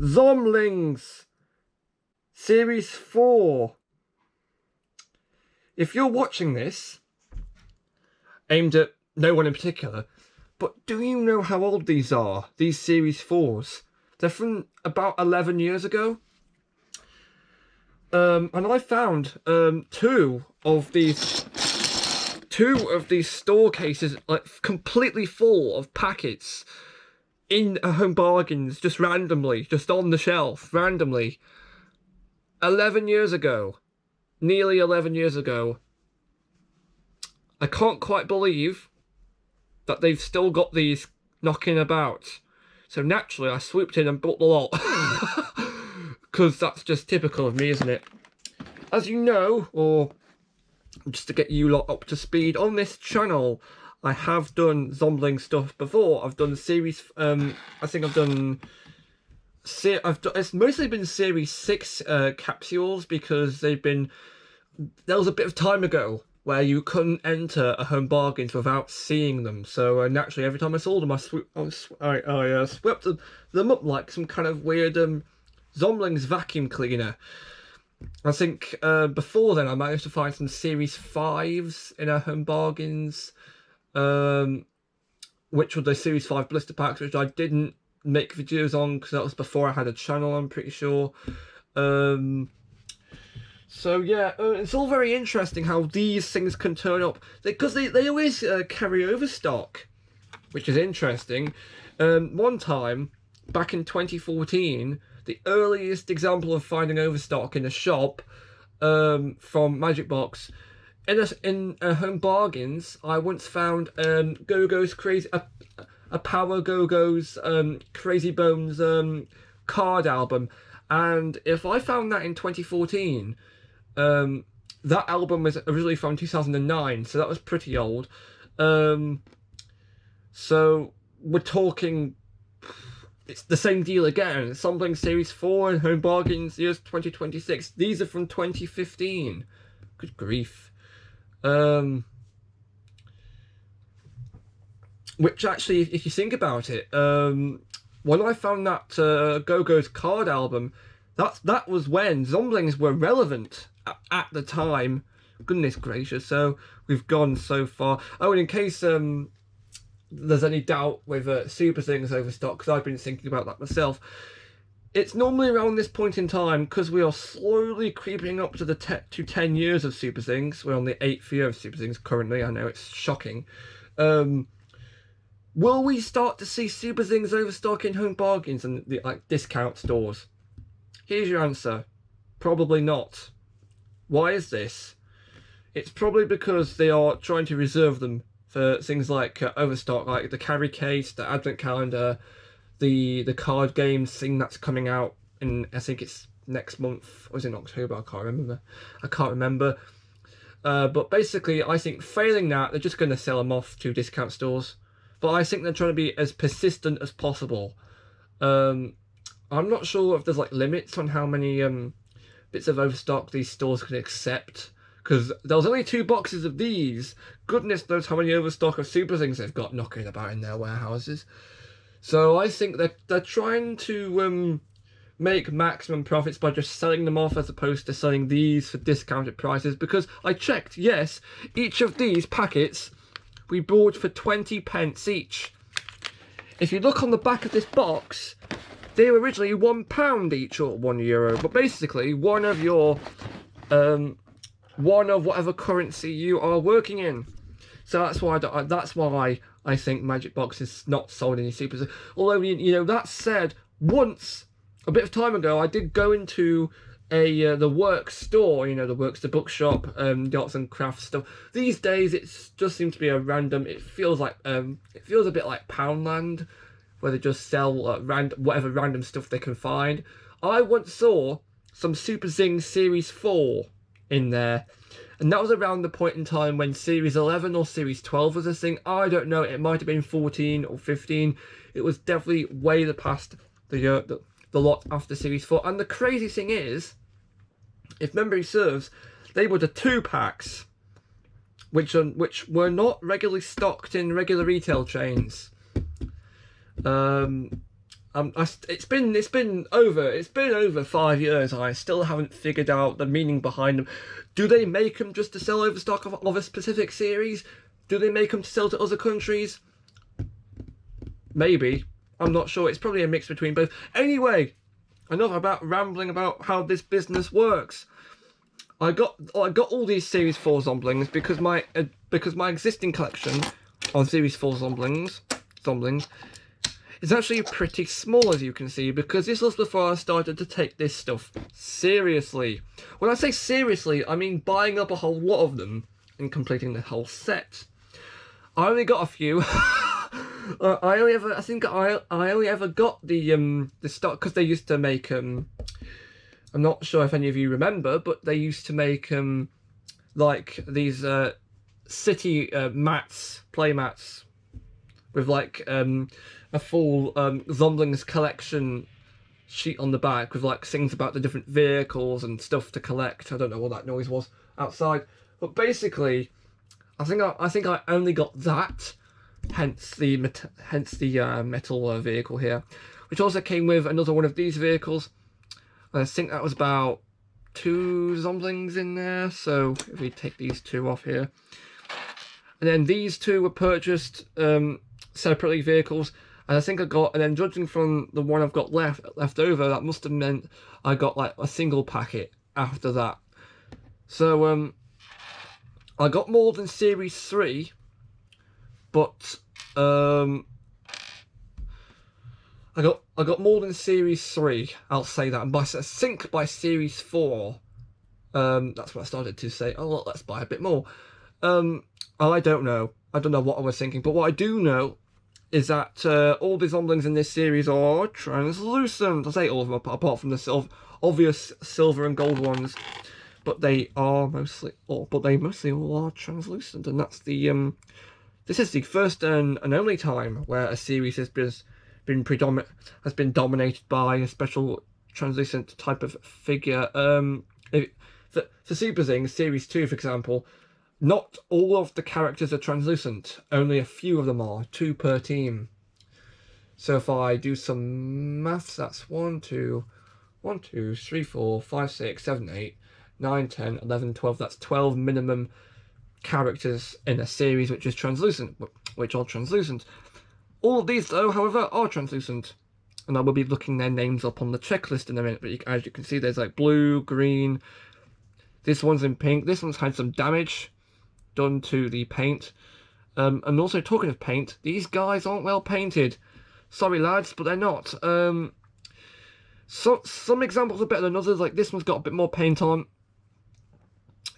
Zomlings Series 4. If you're watching this, aimed at no one in particular, but do you know how old these are? These Series 4s. They're from about 11 years ago. And I found two of these store cases like completely full of packets in Home Bargains, just randomly, just on the shelf, randomly. 11 years ago. Nearly 11 years ago. I can't quite believe that they've still got these knocking about. So naturally I swooped in and bought the lot. Because that's just typical of me, isn't it? As you know, or just to get you lot up to speed, on this channel I have done Zombling stuff before. I've done series, I think I've done, it's mostly been series 6 capsules, because there was a bit of time ago where you couldn't enter a Home Bargains without seeing them. So naturally, every time I saw them, I swept them up like some kind of weird Zomlings vacuum cleaner. I think before then I managed to find some Series 5s in our Home Bargains, which were the Series 5 blister packs, which I didn't make videos on because that was before I had a channel, I'm pretty sure. So yeah, it's all very interesting how these things can turn up, because they always carry over stock, which is interesting. One time, back in 2014, the earliest example of finding overstock in a shop from Magic Box, in Home Bargains, I once found Go-Go's a Power Go-Go's Crazy Bones card album, and if I found that in 2014, that album was originally from 2009, so that was pretty old. So we're talking, it's the same deal again. Zomlings Series 4 and Home Bargains years 2026. These are from 2015. Good grief. Which actually, if you think about it, when I found that Go-Go's card album, that was when Zomlings were relevant at the time. Goodness gracious, so we've gone so far. Oh, and in case there's any doubt with Super Things overstock, because I've been thinking about that myself, it's normally around this point in time, because we are slowly creeping up to the 10 years of Super Things. We're on the 8th year of Super Things currently. I know, it's shocking. Will we start to see Super Things overstock in Home Bargains and the discount stores? Here's your answer. Probably not. Why is this? It's probably because they are trying to reserve them for things like overstock, like the carry case, the advent calendar, the card games thing that's coming out in, I think it's next month, or is it in October? I can't remember. But basically, I think failing that, they're just going to sell them off to discount stores. But I think they're trying to be as persistent as possible. I'm not sure if there's like limits on how many bits of overstock these stores can accept, because there was only 2 boxes of these. Goodness knows how many overstock of Super Things they've got knocking about in their warehouses. So I think they're trying to make maximum profits by just selling them off, as opposed to selling these for discounted prices. Because I checked, yes, each of these packets we bought for 20p each. If you look on the back of this box, they were originally £1 each, or €1, but basically one of your one of whatever currency you are working in. So that's why I think Magic Box has not sold any Super. Although, you know, that said, once a bit of time ago, I did go into the Works store. You know, the Works, the bookshop, the arts and crafts stuff. These days, it just seems to be a random. It feels like it feels a bit like Poundland, where they just sell whatever random stuff they can find. I once saw some Super Zing Series 4 in there, and that was around the point in time when Series 11 or Series 12 was a thing. I don't know, it might have been 14 or 15. It was definitely way past the lot after Series 4. And the crazy thing is, if memory serves, they were the 2-packs, which were not regularly stocked in regular retail chains. It's been over 5 years. I still haven't figured out the meaning behind them. Do they make them just to sell overstock of a specific series? Do they make them to sell to other countries? Maybe. I'm not sure. It's probably a mix between both. Anyway, enough about rambling about how this business works. I got all these Series 4 Zomlings because my existing collection on Series 4 Zomlings is actually pretty small, as you can see, because this was before I started to take this stuff seriously. When I say seriously, I mean buying up a whole lot of them and completing the whole set. I only got a few. I only ever got the stock because they used to make I'm not sure if any of you remember, but they used to make like these city play mats with like a full Zomlings collection sheet on the back with like things about the different vehicles and stuff to collect. I don't know what that noise was outside, but basically, I think I only got that. Hence the metal vehicle here, which also came with another one of these vehicles. I think that was about 2 Zomlings in there. So if we take these 2 off here, and then these 2 were purchased separately vehicles. And I think and then judging from the one I've got left over, that must have meant I got like a single packet after that. So I got more than Series 3, but I got more than Series 3, I'll say that. And I think by Series 4, that's what I started to say, oh, well, let's buy a bit more. I don't know what I was thinking, but what I do know is that all the Zomlings in this series are translucent. I say all of them apart from the obvious silver and gold ones, but they mostly all are translucent, and that's the this is the first and only time where a series has been dominated by a special translucent type of figure. For Super Zings Series 2, for example, not all of the characters are translucent. Only a few of them are, 2 per team. So if I do some maths, that's 1, 2, 3, 4, 5, 6, 7, 8, 9, 10, 11, 12. That's 12 minimum characters in a series which are translucent. All of these, though, however, are translucent. And I will be looking their names up on the checklist in a minute. But as you can see, there's like blue, green. This one's in pink. This one's had some damage done to the paint. And also, talking of paint, these guys aren't well painted. Sorry, lads, but they're not. Some examples are better than others. Like this one's got a bit more paint on.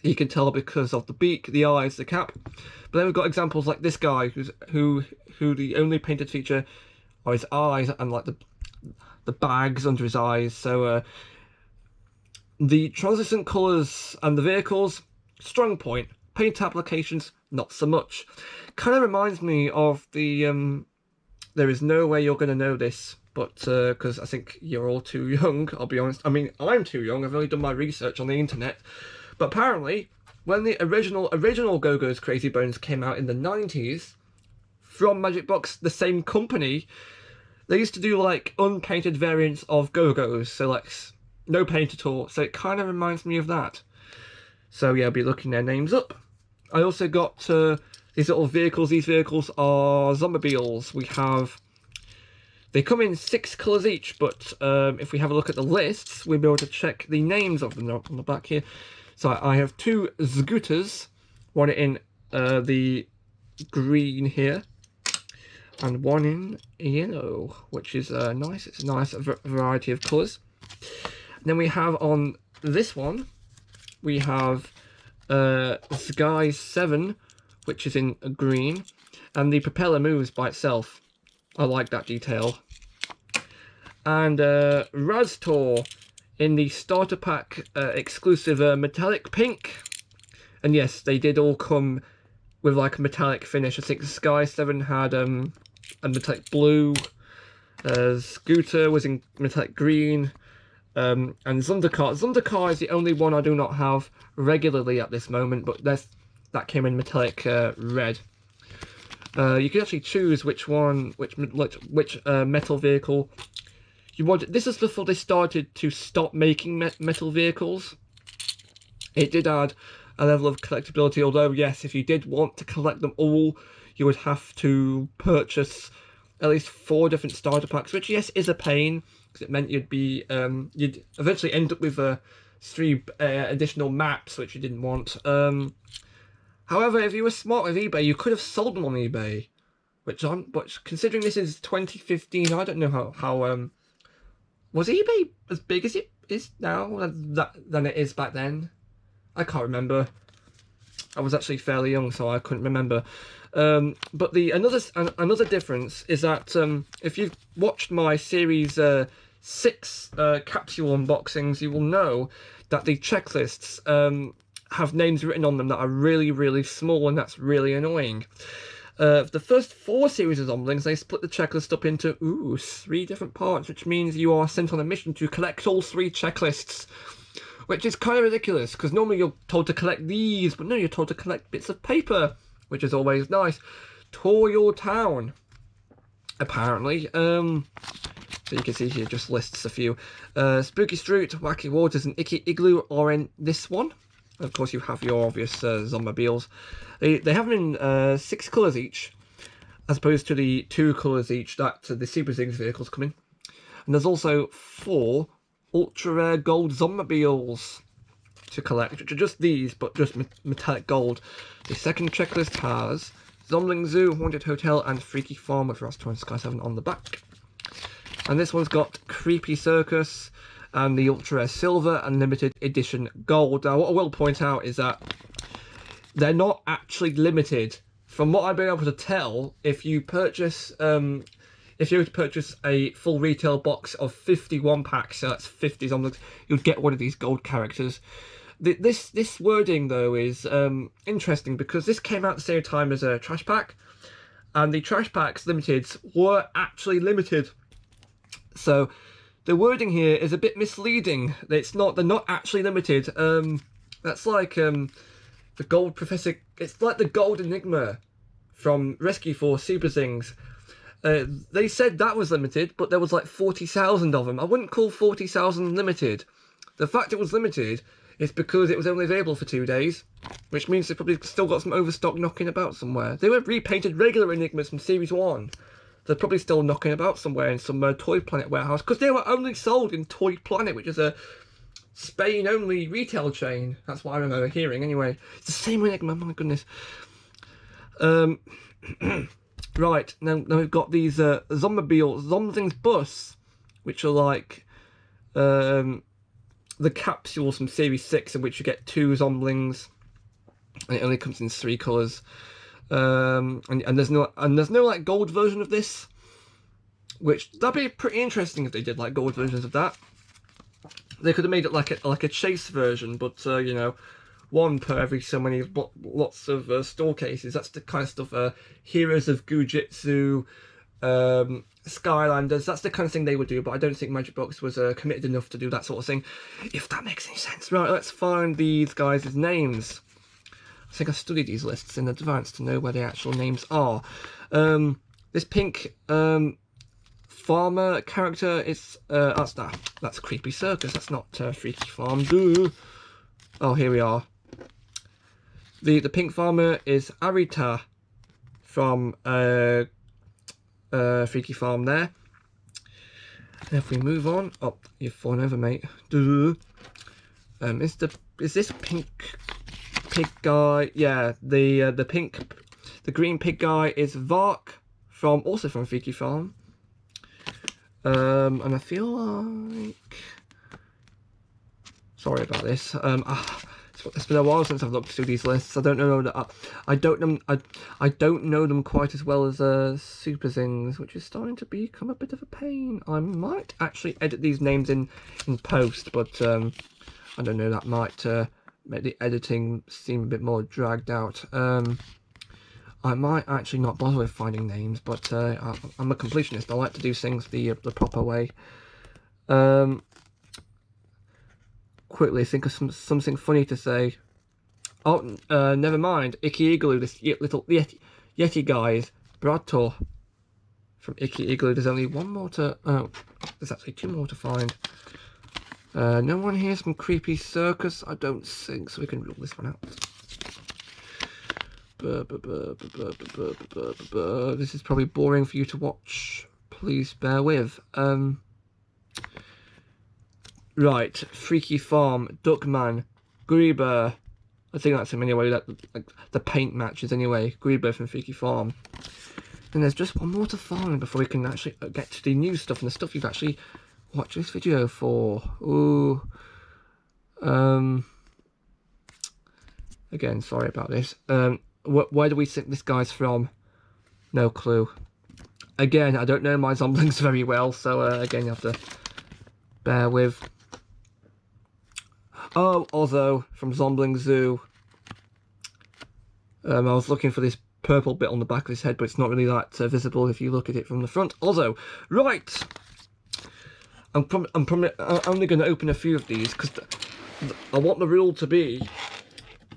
You can tell because of the beak, the eyes, the cap. But then we've got examples like this guy, who the only painted feature are his eyes and like the bags under his eyes. So the translucent colours and the vehicles, strong point. Paint applications, not so much. Kind of reminds me of the there is no way you're going to know this, but because I think you're all too young, I'll be honest. I mean, I'm too young. I've only done my research on the internet. But apparently, when the original Go-Go's Crazy Bones came out in the 90s, from Magic Box, the same company, they used to do like unpainted variants of Go-Go's, so like no paint at all. So it kind of reminds me of that. So yeah, I'll be looking their names up. I also got these little vehicles. These vehicles are Zommobiles. They come in 6 colours each, but if we have a look at the lists, we'll be able to check the names of them on the back here. So I have 2 Scooters, one in the green here, and one in yellow, which is nice. It's a nice variety of colours. And then we have on this one, we have Sky 7, which is in green, and the propeller moves by itself. I like that detail. And Raztor in the starter pack exclusive metallic pink. And yes, they did all come with like a metallic finish. I think Sky 7 had a metallic blue, Scooter was in metallic green, and Zundercar is the only one I do not have regularly at this moment, but that came in metallic red. You can actually choose which metal vehicle This is before they started to stop making metal vehicles. It did add a level of collectability, although yes, if you did want to collect them all, you would have to purchase at least 4 different starter packs, which yes is a pain, because it meant you'd eventually end up with 3 additional maps, which you didn't want. However, if you were smart with eBay, you could have sold them on eBay, but considering this is 2015, I don't know how was eBay as big as it is now than it is back then? I can't remember. I was actually fairly young, so I couldn't remember. But another difference is that if you've watched my series 6 capsule unboxings, you will know that the checklists have names written on them that are really, really small, and that's really annoying. The first 4 series of Zomlings, they split the checklist up into 3 different parts, which means you are sent on a mission to collect all 3 checklists, which is kind of ridiculous, because normally you're told to collect these, but no, you're told to collect bits of paper, which is always nice. Tour your town, apparently. So you can see here just lists a few. Spooky Street, Wacky Waters, and Icky Igloo are in this one. Of course, you have your obvious Zommobiles. They have them in 6 colours each, as opposed to the 2 colours each that the Super Zings vehicles come in. And there's also 4 ultra rare gold Zommobiles to collect, which are just these, but just metallic gold. The second checklist has Zomling Zoo, Haunted Hotel, and Freaky Farm with Ross Torrance Sky 7 on the back. And this one's got Creepy Circus and the ultra rare silver and limited edition gold. Now, what I will point out is that they're not actually limited. From what I've been able to tell, if you purchase if you were to purchase a full retail box of 51 packs, so that's 50 Zomlings, you'd get one of these gold characters. This wording, though, is interesting, because this came out at the same time as a trash pack, and the trash packs limiteds were actually limited. So the wording here is a bit misleading. They're not actually limited. That's like the gold professor. It's like the gold enigma from Rescue Force Super Zings. They said that was limited, but there was like 40,000 of them. I wouldn't call 40,000 limited. The fact it was limited is because it was only available for 2 days, which means they've probably still got some overstock knocking about somewhere. They were repainted regular Enigmas from Series 1. They're probably still knocking about somewhere in some Toy Planet warehouse, because they were only sold in Toy Planet, which is a Spain-only retail chain. That's what I remember hearing, anyway. It's the same Enigma, my goodness. Right, now we've got these Zomlings bus, which are like the capsules from Series 6, in which you get 2 Zomlings, and it only comes in 3 colours. And there's no like gold version of this, which that'd be pretty interesting if they did like gold versions of that. They could have made it like a chase version, but you know, 1 per every so many lots of store cases. That's the kind of stuff Heroes of Gujitsu, Skylanders, that's the kind of thing they would do, but I don't think Magic Box was committed enough to do that sort of thing, if that makes any sense. Right, let's find these guys' names. I think I studied these lists in advance to know where the actual names are. This pink farmer character is that's Creepy Circus. That's not Freaky Farm. Duh. Oh, here we are. The pink farmer is Arita from Freaky Farm there. And if we move on, oh, you've fallen over, mate. Duh. Is this pink pig guy? Yeah, the green pig guy is Vark also from Freaky Farm. And I feel like, sorry about this. It's been a while since I've looked through these lists. I don't know them quite as well as Super Zings, which is starting to become a bit of a pain. I might actually edit these names in post, but I don't know, that might make the editing seem a bit more dragged out. I might actually not bother with finding names, but I'm a completionist. I like to do things the proper way. Quickly think of something funny to say. Oh, never mind. Icky Igloo, this little Yeti guy is Brato from Icky Igloo. There's only one more to... Oh, There's actually 2 more to find. No one here's from Creepy Circus, I don't think, so we can rule this one out. This is probably boring for you to watch. Please bear with. Right, Freaky Farm, Duckman, Grieber. I think that's him anyway, like the paint matches anyway. Grieber from Freaky Farm. And there's just one more to find before we can actually get to the new stuff and the stuff you've actually watched this video for. Ooh. Again, sorry about this. Where do we think this guy's from? No clue. Again, I don't know my Zomlings very well, so again, you have to bear with. Oh, Ozzo from Zombling Zoo. I was looking for this purple bit on the back of his head, but it's not really that visible if you look at it from the front. Ozzo, right. I'm only going to open a few of these because I want the rule to be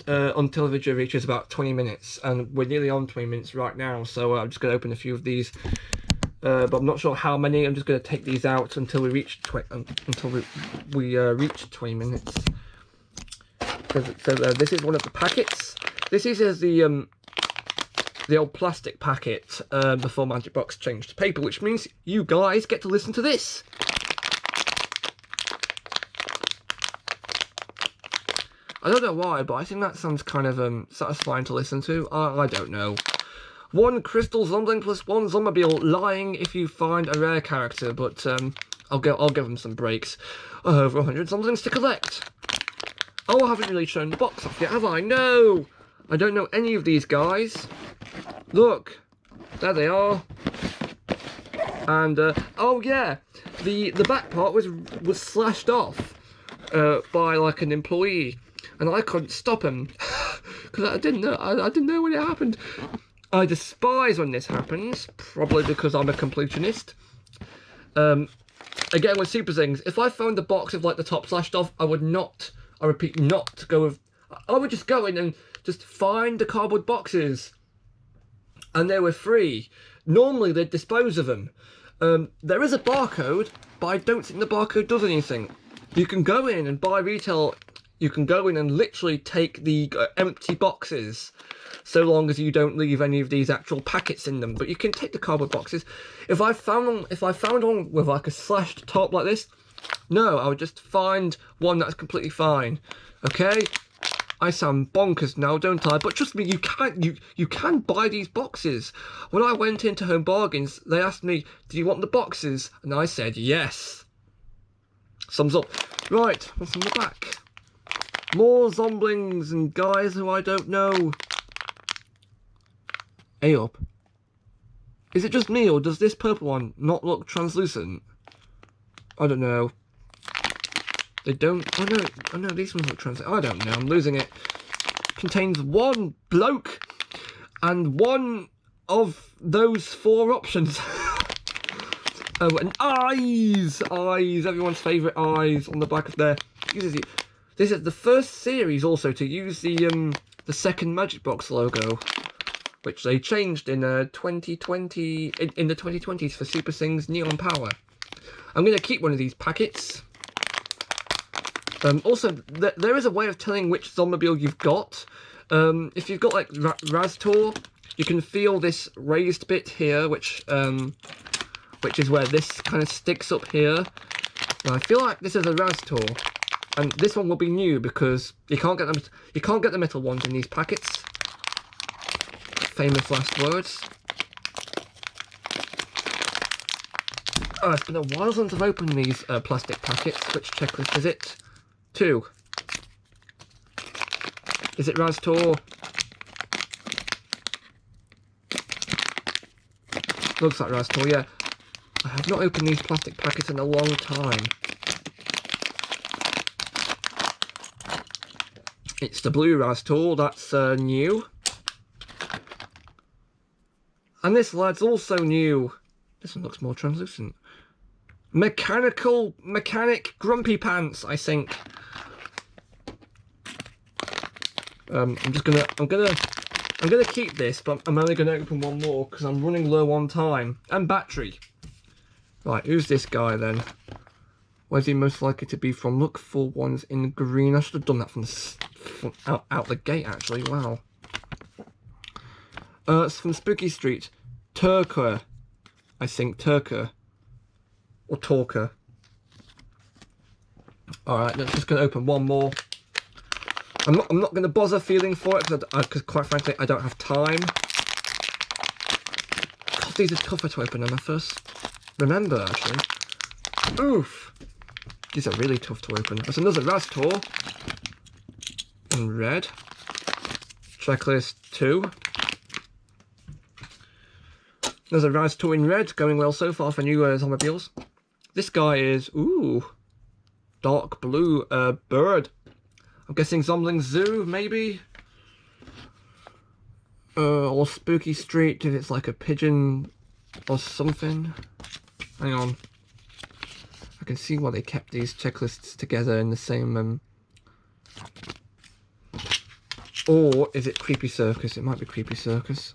until the video reaches about 20 minutes, and we're nearly on 20 minutes right now, so I'm just going to open a few of these. But I'm not sure how many. I'm just going to take these out until we reach reach 20 minutes. So this is one of the packets. This is the old plastic packet before Magic Box changed to paper, which means you guys get to listen to this. I don't know why, but I think that sounds kind of satisfying to listen to. I don't know. 1 crystal Zombling plus 1 Zombmobile, lying if you find a rare character, but I'll give them some breaks. Over 100 Zomlings to collect. Oh, I haven't really shown the box off yet, have I? No! I don't know any of these guys. Look, there they are. And oh yeah, the back part was slashed off by like an employee, and I couldn't stop him because I didn't know when it happened. I despise when this happens, probably because I'm a completionist. Again with Super Zings, if I found the box with like the top slashed off, I would not, I repeat, not go with, I would just go in and just find the cardboard boxes, and they were free. Normally they'd dispose of them. There is a barcode, but I don't think the barcode does anything. You can go in and buy retail, you can go in and literally take the empty boxes, so long as you don't leave any of these actual packets in them. But you can take the cardboard boxes. If I found one with like a slashed top like this, no, I would just find one that's completely fine. Okay, I sound bonkers now, don't I? But trust me, you can buy these boxes. When I went into Home Bargains, they asked me, "Do you want the boxes?" And I said yes. Thumbs up. Right, what's on the back? More Zomlings and guys who I don't know. Hey up. Is it just me, or does this purple one not look translucent? I don't know. They don't. Oh no, these ones look translucent. I don't know. I'm losing it. Contains 1 bloke and 1 of those 4 options. Oh, and eyes, everyone's favourite eyes on the back of there. This is the first series also to use the second Magic Box logo, which they changed in 2020 in the 2020s for Super Zings Neon Power. I'm going to keep one of these packets. Also, there is a way of telling which Zombmobile you've got. If you've got like Raztor, you can feel this raised bit here, which is where this kind of sticks up here. And I feel like this is a Raztor, and this one will be new because you can't get the metal ones in these packets. Famous last words. Oh, it's been a while since I've opened these plastic packets. Which checklist is it? 2. Is it Raztor? Looks like Raztor, yeah. I have not opened these plastic packets in a long time. It's the blue Raztor, that's new. And this lad's also new. This one looks more translucent. Mechanic Grumpy Pants, I think. I'm gonna keep this, but I'm only gonna open one more because I'm running low on time and battery. Right, who's this guy then? Where's he most likely to be from? Look for ones in green. I should have done that from out the gate, actually. Wow. It's from Spooky Street. Turker. I think Turker. Or Talker. Alright, let's just going to open one more. I'm not going to bother feeling for it because quite frankly I don't have time. God, these are tougher to open than I first remember, actually. Oof. These are really tough to open. There's another Rastor in red. Checklist 2. There's a Rastor in red, going well so far for new Zommobiles. This guy is, ooh, dark blue bird. I'm guessing Zomlings Zoo, maybe? Or Spooky Street if it's like a pigeon or something. Hang on. I can see why they kept these checklists together in the same... Or is it Creepy Circus? It might be Creepy Circus.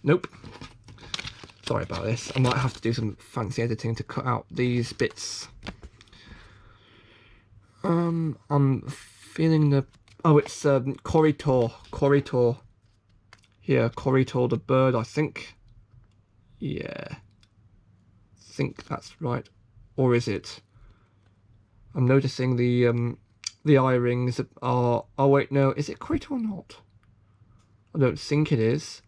Nope. Sorry about this. I might have to do some fancy editing to cut out these bits. I'm feeling the... Oh, it's Corridor. Here, Corridor the bird, I think. Yeah. I think that's right. Or is it? I'm noticing the eye rings are... Oh, wait, no. Is it Corridor or not? I don't think it is.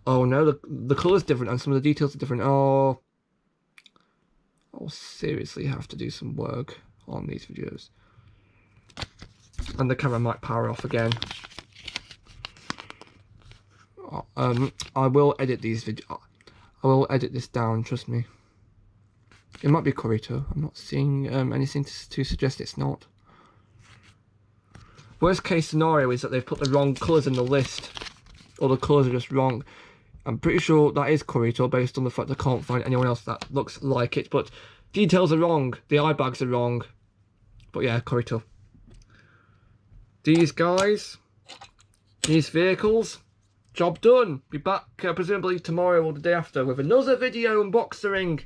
Oh, no. The colour's different and some of the details are different. Oh... I'll seriously have to do some work on these videos. And the camera might power off again. I will edit these videos. I will edit this down, trust me. It might be Corito. I'm not seeing anything to suggest it's not. Worst case scenario is that they've put the wrong colours in the list. Or the colours are just wrong. I'm pretty sure that is Corito based on the fact I can't find anyone else that looks like it, but details are wrong, the eye bags are wrong. But yeah, Corito. These guys, these vehicles, job done. Be back presumably tomorrow or the day after with another video unboxing.